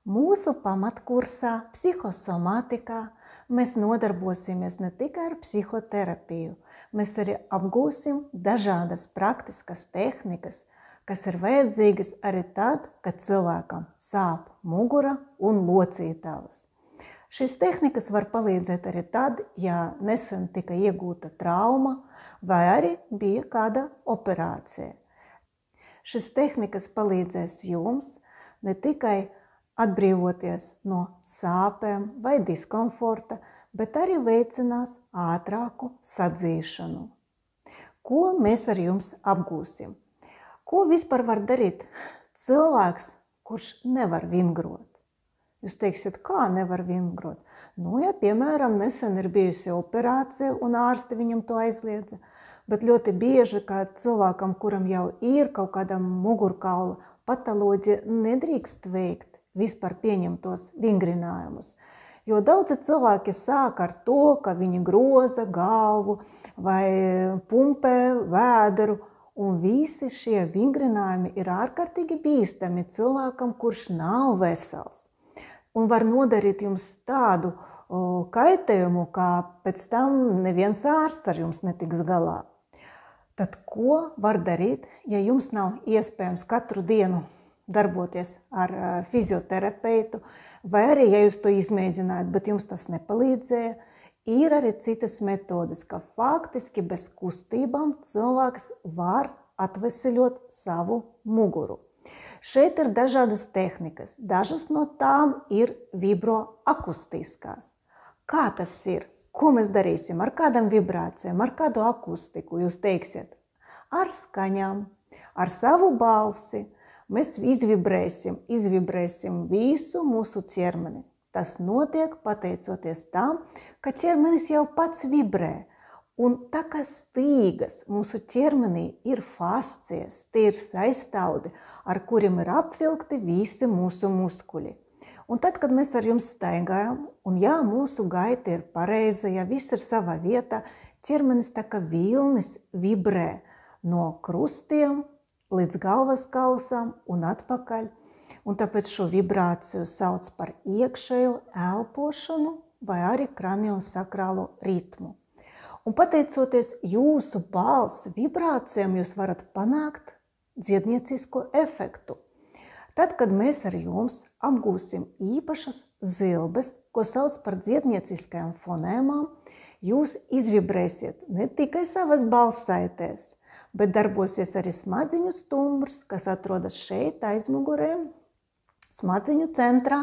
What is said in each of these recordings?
Mūsu pamatkursā psihosomātikā mēs nodarbosimies ne tikai ar psihoterapiju, mēs arī apgūsim dažādas praktiskas tehnikas, kas ir vajadzīgas arī tad, kad cilvēkam sāp mugura un locītavas. Šīs tehnikas var palīdzēt arī tad, ja nesen tika iegūta trauma vai arī bija kāda operācija. Šīs tehnikas palīdzēs jums ne tikai atbrīvoties no sāpēm vai diskomforta, bet arī veicinās ātrāku sadzīšanu. Ko mēs ar jums apgūsim? Ko vispār var darīt cilvēks, kurš nevar vingrot? Jūs teiksiet, kā nevar vingrot? Ja, piemēram, nesen ir bijusi operācija un ārsti viņam to aizliedza, bet ļoti bieži, kā cilvēkam, kuram jau ir kaut kāda mugurkaula patoloģija, nedrīkst veikt vispār pieņemtos vingrinājumus. Jo daudzi cilvēki sāk ar to, ka viņi groza galvu vai pumpē vēderu, un visi šie vingrinājumi ir ārkārtīgi bīstami cilvēkam, kurš nav vesels. Un var nodarīt jums tādu kaitējumu, kā pēc tam neviens ārsts ar jums netiks galā. Tad ko var darīt, ja jums nav iespējams katru dienu darboties ar fizioterapeitu, vai arī, ja jūs to izmēģinājāt, bet jums tas nepalīdzēja, ir arī citas metodes, ka faktiski bez kustībām cilvēks var atveseļot savu muguru. Šeit ir dažādas tehnikas, dažas no tām ir vibroakustiskās. Kā tas ir? Ko mēs darīsim? Ar kādām vibrācijām, ar kādu akustiku? Jūs teiksiet, ar skaņām, ar savu balsi. Mēs izvibrēsim visu mūsu ķermeni. Tas notiek pateicoties tam, ka ķermenis jau pats vibrē. Un tā kā stīgas mūsu ķermenī ir fascijas, tie ir saistaudi, ar kuriem ir apvilkti visi mūsu muskuļi. Un tad, kad mēs ar jums staigājam, un ja mūsu gaita ir pareiza, ja viss ir savā vietā, ķermenis tā kā vilnis vibrē no krustiem līdz galvas kausām un atpakaļ. Un tāpēc šo vibrāciju sauc par iekšējo elpošanu vai arī kraniosakrālo ritmu. Un pateicoties jūsu balss vibrācijām, jūs varat panākt dziedniecisko efektu. Tad, kad mēs ar jums apgūsim īpašas zilbes, ko sauc par dziednieciskajām fonēmām, jūs izvibrēsiet ne tikai savas balssaitēs, bet darbosies arī smadziņu stumbrs, kas atrodas šeit aizmugurē, smadziņu centrā,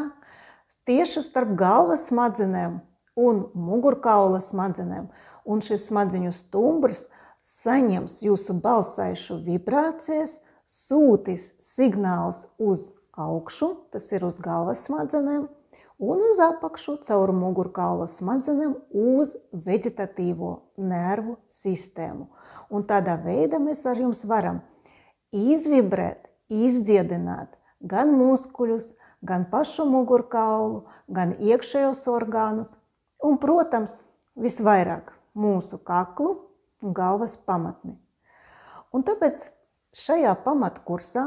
tieši starp galvas smadzenēm un mugurkaula smadzenēm. Un šis smadziņu stumbrs saņems jūsu balssaišu vibrācijas, sūtīs signālus uz augšu, tas ir uz galvas smadzenēm, un uz apakšu caur mugurkaula smadzenēm uz veģetatīvo nervu sistēmu. Un tādā veidā mēs ar jums varam izvibrēt, izdziedināt gan muskuļus, gan pašu mugurkaulu, gan iekšējos orgānus un, protams, visvairāk mūsu kaklu un galvas pamatni. Un tāpēc šajā pamatkursā,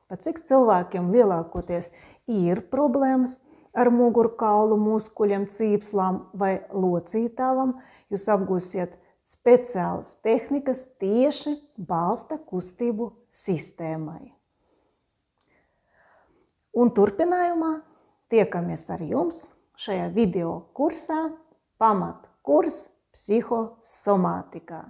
pat cik cilvēkiem lielākoties ir problēmas ar mugurkaulu, muskuļiem, cīpslām vai locītavām, jūs apgūsiet speciālas tehnikas tieši balsta kustību sistēmai. Un turpinājumā tiekamies ar jums šajā video kursā Pamatkurs psihosomātikā.